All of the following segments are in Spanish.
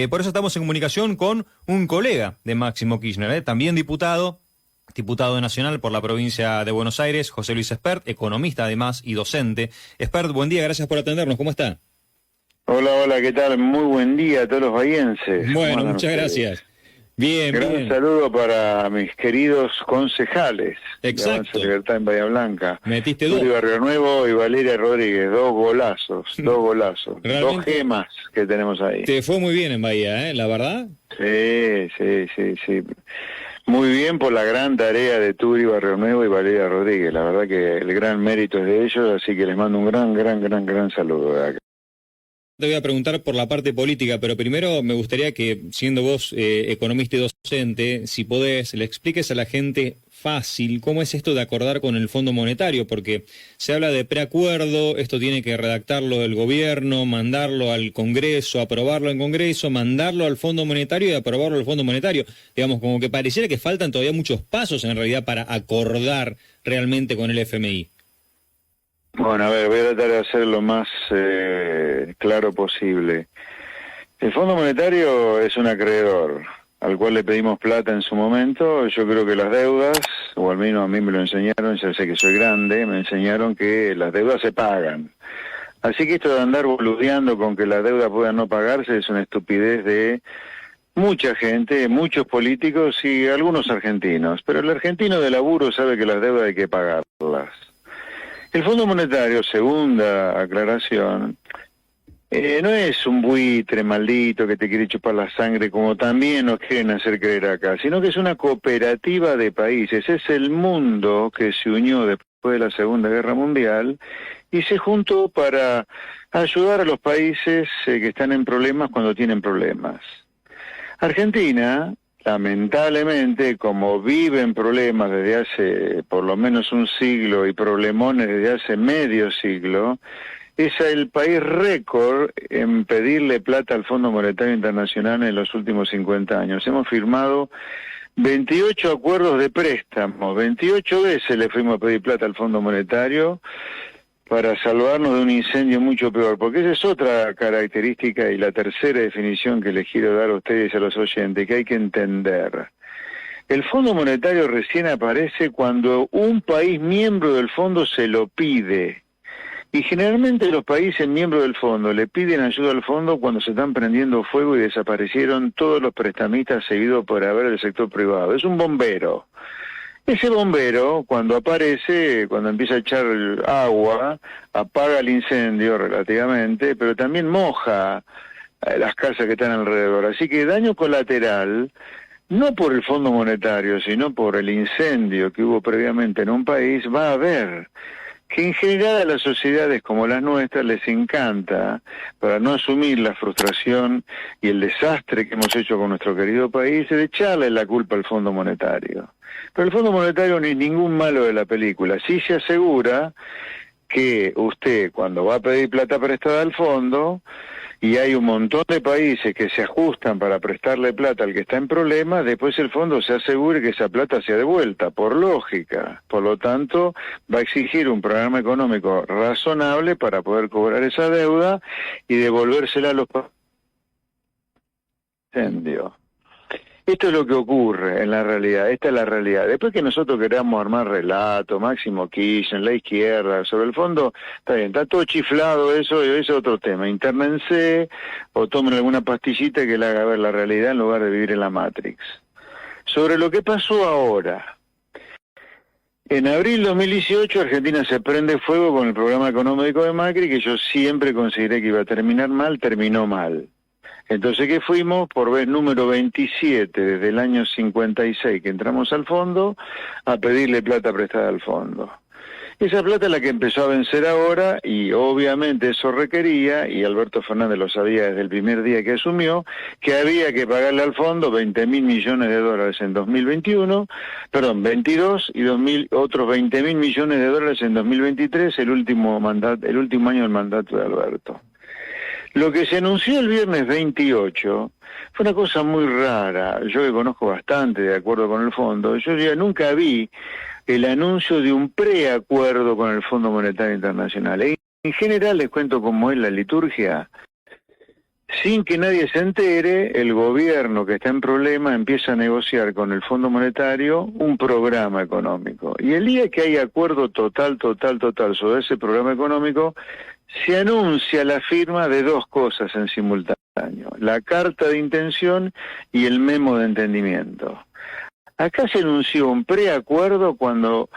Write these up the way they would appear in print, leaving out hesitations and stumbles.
Por eso estamos en comunicación con un colega de Máximo Kirchner, también diputado nacional por la provincia de Buenos Aires, José Luis Espert, economista además y docente. Espert, buen día, gracias por atendernos, ¿cómo está? Hola, hola, ¿qué tal? Muy buen día a todos los bahienses. Bueno, muchas gracias. Bien, Gran bien. saludo para mis queridos concejales de Avanza Exacto. Libertad en Bahía Blanca. Metiste Turi dos. Barrio Nuevo y Valeria Rodríguez, dos golazos, dos Realmente gemas que tenemos ahí. te fue muy bien en Bahía, la verdad. Sí. Muy bien por la gran tarea de Turi Barrio Nuevo y Valeria Rodríguez. La verdad que el gran mérito es de ellos, así que les mando un gran saludo de acá. Te voy a preguntar por la parte política, pero primero me gustaría que, siendo vos economista y docente, si podés, le expliques a la gente fácil cómo es esto de acordar con el Fondo Monetario, porque se habla de preacuerdo, esto tiene que redactarlo el gobierno, mandarlo al Congreso, aprobarlo en Congreso, mandarlo al Fondo Monetario y aprobarlo al Fondo Monetario. Digamos, como que pareciera que faltan todavía muchos pasos en realidad para acordar realmente con el FMI. Bueno, a ver, voy a tratar de hacer lo más claro posible. El Fondo Monetario es un acreedor al cual le pedimos plata en su momento. Yo creo que las deudas, o al menos a mí me lo enseñaron, ya sé que soy grande, me enseñaron que las deudas se pagan. Así que esto de andar boludeando con que las deudas puedan no pagarse es una estupidez de mucha gente, muchos políticos y algunos argentinos. Pero el argentino de laburo sabe que las deudas hay que pagarlas. El Fondo Monetario, segunda aclaración, no es un buitre maldito que te quiere chupar la sangre como también nos quieren hacer creer acá, sino que es una cooperativa de países. Es el mundo que se unió después de la Segunda Guerra Mundial y se juntó para ayudar a los países que están en problemas cuando tienen problemas. Argentina, lamentablemente, como vive en problemas desde hace por lo menos un siglo y problemones desde hace medio siglo, es el país récord en pedirle plata al Fondo Monetario Internacional en los últimos 50 años. Hemos firmado 28 acuerdos de préstamo, 28 veces le fuimos a pedir plata al Fondo Monetario para salvarnos de un incendio mucho peor, porque esa es otra característica y la tercera definición que les quiero dar a ustedes y a los oyentes, que hay que entender. El Fondo Monetario recién aparece cuando un país miembro del fondo se lo pide. Y generalmente los países miembros del fondo le piden ayuda al fondo cuando se están prendiendo fuego y desaparecieron todos los prestamistas seguidos por haber del sector privado. Es un bombero. Ese bombero, cuando aparece, cuando empieza a echar agua, apaga el incendio relativamente, pero también moja las casas que están alrededor. Así que daño colateral, no por el Fondo Monetario, sino por el incendio que hubo previamente en un país, va a haber. Que en general a las sociedades como las nuestras les encanta, para no asumir la frustración y el desastre que hemos hecho con nuestro querido país, de echarle la culpa al Fondo Monetario. Pero el Fondo Monetario no es ningún malo de la película. Sí se asegura que usted, cuando va a pedir plata prestada al fondo, y hay un montón de países que se ajustan para prestarle plata al que está en problemas, después el fondo se asegure que esa plata sea devuelta, por lógica. Por lo tanto, va a exigir un programa económico razonable para poder cobrar esa deuda y devolvérsela a los incendios. Esto es lo que ocurre en la realidad, esta es la realidad. Después que nosotros queramos armar relato, Máximo Kirchner, la izquierda, sobre el fondo, está bien, está todo chiflado eso, y ese es otro tema. Internense o tomen alguna pastillita que le haga ver la realidad en lugar de vivir en la Matrix. Sobre lo que pasó ahora. En abril de 2018 Argentina se prende fuego con el programa económico de Macri, que yo siempre consideré que iba a terminar mal, terminó mal. Entonces, ¿qué fuimos? Por vez número 27, desde el año 56 que entramos al fondo, a pedirle plata prestada al fondo. Esa plata es la que empezó a vencer ahora y obviamente eso requería, y Alberto Fernández lo sabía desde el primer día que asumió, que había que pagarle al fondo 20.000 millones de dólares en 2021, perdón, 22 y otros 20.000 millones de dólares en 2023, el último año del mandato de Alberto. Lo que se anunció el viernes 28 fue una cosa muy rara. Yo que conozco bastante de acuerdo con el fondo, yo ya nunca vi el anuncio de un preacuerdo con el Fondo Monetario Internacional. En general, les cuento cómo es la liturgia. sin que nadie se entere, el gobierno que está en problema empieza a negociar con el Fondo Monetario un programa económico. Y el día que hay acuerdo total sobre ese programa económico, se anuncia la firma de dos cosas en simultáneo: la carta de intención y el memo de entendimiento. Acá se anunció un preacuerdo cuando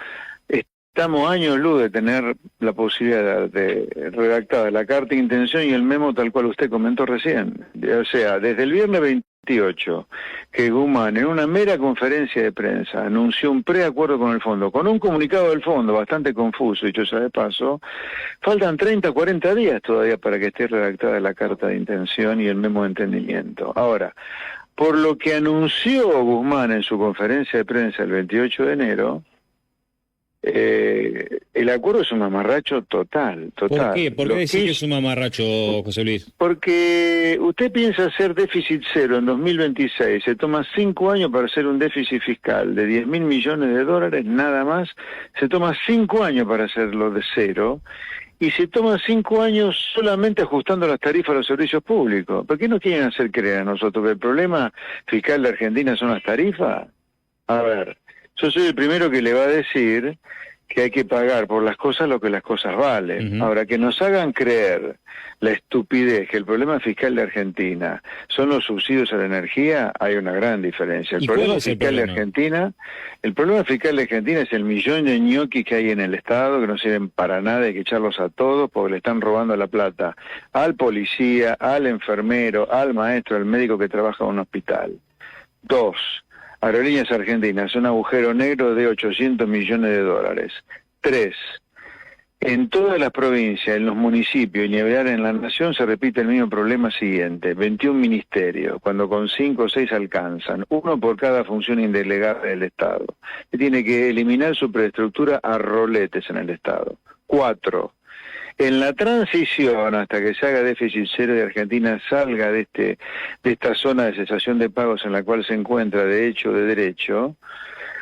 estamos años luz de tener la posibilidad de redactar la carta de intención y el memo tal cual usted comentó recién. O sea, desde el viernes 28, que Guzmán en una mera conferencia de prensa anunció un preacuerdo con el fondo, con un comunicado del fondo bastante confuso, dicho sea de paso, faltan 30 o 40 días todavía para que esté redactada la carta de intención y el memo de entendimiento. Ahora, por lo que anunció Guzmán en su conferencia de prensa el 28 de enero, el acuerdo es un mamarracho total. ¿Por qué? ¿Por qué decir que es un mamarracho, José Luis? Porque usted piensa hacer déficit cero en 2026, se toma 5 años para hacer un déficit fiscal de 10.000 millones de dólares, nada más, se toma 5 años para hacerlo de cero, y se toma 5 años solamente ajustando las tarifas a los servicios públicos. ¿Por qué nos quieren hacer creer a nosotros que el problema fiscal de Argentina son las tarifas? A ver, yo soy el primero que le va a decir que hay que pagar por las cosas lo que las cosas valen. Ahora, que nos hagan creer la estupidez que el problema fiscal de Argentina son los subsidios a la energía, hay una gran diferencia. El problema fiscal de Argentina es el millón de ñoquis que hay en el Estado, que no sirven para nada, hay que echarlos a todos porque le están robando la plata al policía, al enfermero, al maestro, al médico que trabaja en un hospital. 2. Aerolíneas Argentinas, un agujero negro de 800 millones de dólares. 3. En todas las provincias, en los municipios y ni hablar en la nación se repite el mismo problema siguiente: 21 ministerios, cuando con 5 o 6 alcanzan, uno por cada función indelegada del Estado. Se tiene que eliminar su superestructura a roletes en el Estado. 4. En la transición, hasta que se haga déficit cero y Argentina salga de esta zona de cesación de pagos en la cual se encuentra de hecho o de derecho,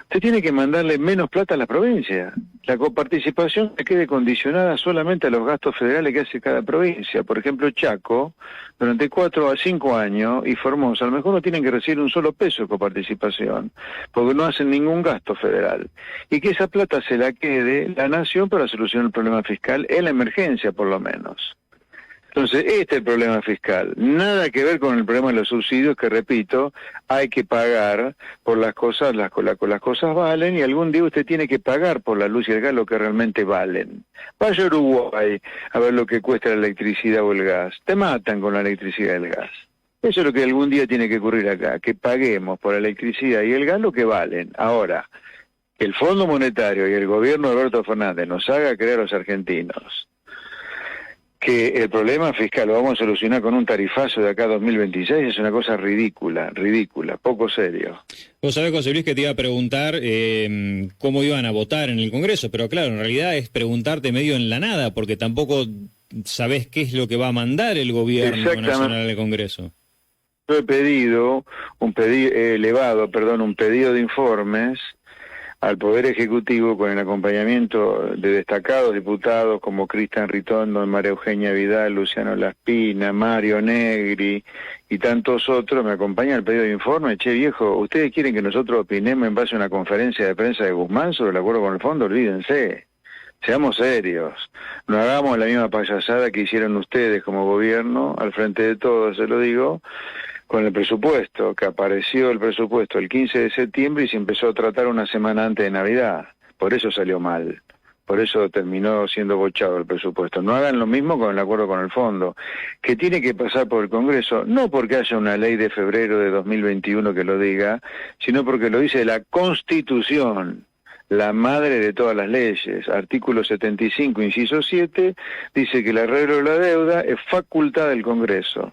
usted tiene que mandarle menos plata a las provincias. La coparticipación se quede condicionada solamente a los gastos federales que hace cada provincia. Por ejemplo, Chaco, durante 4 a 5 años, y Formosa, a lo mejor no tienen que recibir un solo peso de coparticipación, porque no hacen ningún gasto federal. Y que esa plata se la quede la nación para solucionar el problema fiscal en la emergencia, por lo menos. Entonces, este es el problema fiscal. Nada que ver con el problema de los subsidios, que repito, hay que pagar por las cosas, las cosas valen, y algún día usted tiene que pagar por la luz y el gas lo que realmente valen. Vaya a Uruguay a ver lo que cuesta la electricidad o el gas. Te matan con la electricidad y el gas. Eso es lo que algún día tiene que ocurrir acá, que paguemos por la electricidad y el gas lo que valen. Ahora, que el Fondo Monetario y el gobierno de Alberto Fernández nos haga creer a los argentinos que el problema fiscal lo vamos a solucionar con un tarifazo de acá a 2026 es una cosa ridícula, poco serio. Vos sabés, José Luis, que te iba a preguntar cómo iban a votar en el Congreso, pero claro, en realidad es preguntarte medio en la nada, porque tampoco sabés qué es lo que va a mandar el gobierno nacional al Congreso. Yo he pedido un pedido de informes al Poder Ejecutivo con el acompañamiento de destacados diputados como Cristian Ritondo, María Eugenia Vidal, Luciano Laspina, Mario Negri y tantos otros. Me acompañan al pedido de informe. Che, viejo, ¿ustedes quieren que nosotros opinemos en base a una conferencia de prensa de Guzmán sobre el acuerdo con el fondo? Olvídense. Seamos serios, no hagamos la misma payasada que hicieron ustedes como gobierno, al frente de todos, se lo digo, con el presupuesto, que apareció el presupuesto el 15 de septiembre y se empezó a tratar una semana antes de Navidad. Por eso salió mal, por eso terminó siendo bochado el presupuesto. No hagan lo mismo con el acuerdo con el fondo, que tiene que pasar por el Congreso, no porque haya una ley de febrero de 2021 que lo diga, sino porque lo dice la Constitución, la madre de todas las leyes. Artículo 75, inciso 7, dice que el arreglo de la deuda es facultad del Congreso.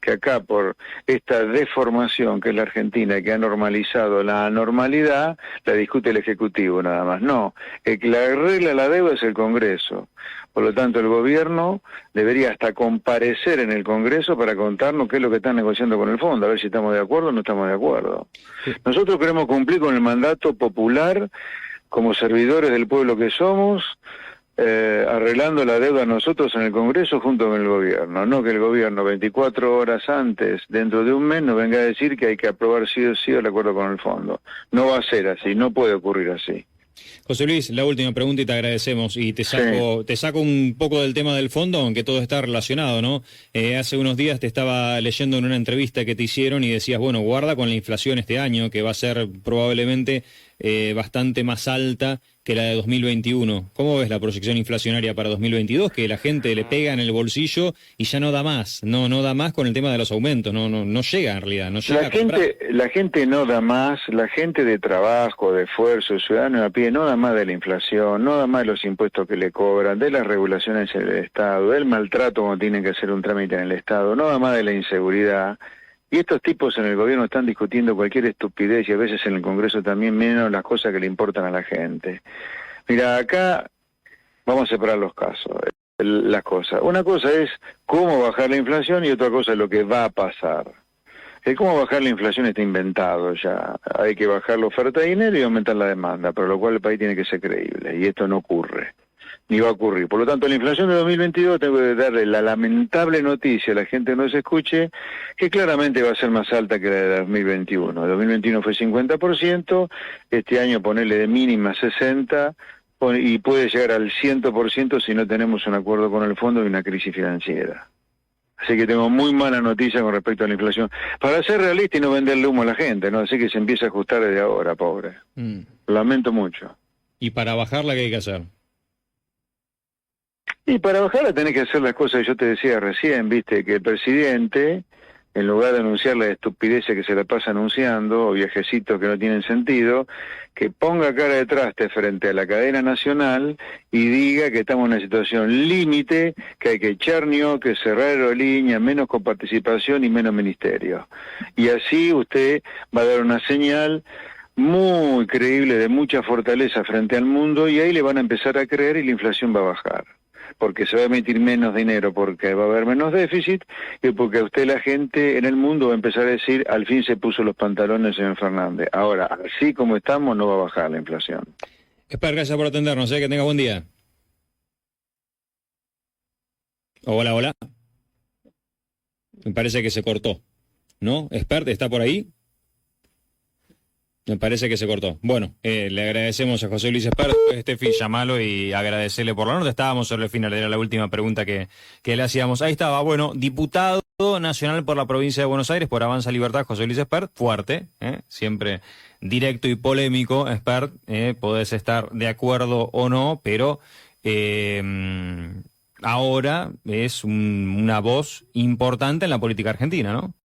Que acá, por esta deformación que es la Argentina, que ha normalizado la anormalidad, la discute el Ejecutivo nada más. No, el que la arregla la deuda es el Congreso. Por lo tanto, el gobierno debería hasta comparecer en el Congreso para contarnos qué es lo que están negociando con el fondo, a ver si estamos de acuerdo o no estamos de acuerdo. Nosotros queremos cumplir con el mandato popular como servidores del pueblo que somos, arreglando la deuda nosotros en el Congreso junto con el gobierno, no que el gobierno 24 horas antes, dentro de un mes, nos venga a decir que hay que aprobar sí o sí el acuerdo con el fondo. No va a ser así, no puede ocurrir así. José Luis, la última pregunta y te agradecemos. Y te saco un poco del tema del fondo, aunque todo está relacionado, ¿no? Hace unos días te estaba leyendo en una entrevista que te hicieron y decías, bueno, guarda con la inflación este año, que va a ser probablemente bastante más alta que la de 2021. ¿Cómo ves la proyección inflacionaria para 2022? Que la gente le pega en el bolsillo y ya no da más, no da más con el tema de los aumentos, no llega en realidad, no llega la gente no da más, la gente de trabajo, de esfuerzo, ciudadano a pie, no da más de la inflación, no da más de los impuestos que le cobran, de las regulaciones en el Estado, del maltrato cuando tienen que hacer un trámite en el Estado, no da más de la inseguridad. Y estos tipos en el gobierno están discutiendo cualquier estupidez y a veces en el Congreso también menos las cosas que le importan a la gente. Mira, acá vamos a separar los casos, las cosas. Una cosa es cómo bajar la inflación y otra cosa es lo que va a pasar. El cómo bajar la inflación está inventado ya. Hay que bajar la oferta de dinero y aumentar la demanda, por lo cual el país tiene que ser creíble y esto no ocurre. Ni va a ocurrir. Por lo tanto, la inflación de 2022 tengo que darle la lamentable noticia a la gente que no se escuche, que claramente va a ser más alta que la de 2021. El 2021 fue 50%, este año ponerle de mínima 60% y puede llegar al 100% si no tenemos un acuerdo con el fondo y una crisis financiera. Así que tengo muy mala noticia con respecto a la inflación. Para ser realista y no venderle humo a la gente, ¿no? Así que se empieza a ajustar desde ahora, pobre. Lamento mucho. ¿Y para bajarla qué hay que hacer? Y para bajarla tenés que hacer las cosas que yo te decía recién, viste, que el presidente, en lugar de anunciar las estupideces que se la pasa anunciando, o viajecitos que no tienen sentido, que ponga cara de traste frente a la cadena nacional y diga que estamos en una situación límite, que hay que echar que cerrar aerolíneas, menos coparticipación y menos ministerio. Y así usted va a dar una señal muy creíble de mucha fortaleza frente al mundo y ahí le van a empezar a creer y la inflación va a bajar. Porque se va a emitir menos dinero, porque va a haber menos déficit, y porque a usted la gente en el mundo va a empezar a decir, al fin se puso los pantalones, señor Fernández. Ahora, así como estamos, no va a bajar la inflación. Esper, gracias por atendernos, que tenga buen día. Hola, hola. Me parece que se cortó, ¿no? Esper, ¿está por ahí? Me parece que se cortó. Bueno, le agradecemos a José Luis Espert, Estefi, llamalo y agradecerle por la nota. Estábamos sobre el final, era la última pregunta que le hacíamos. Ahí estaba, bueno, diputado nacional por la provincia de Buenos Aires, por Avanza Libertad, José Luis Espert, fuerte, siempre directo y polémico, Espert, podés estar de acuerdo o no, pero ahora es una voz importante en la política argentina, ¿no?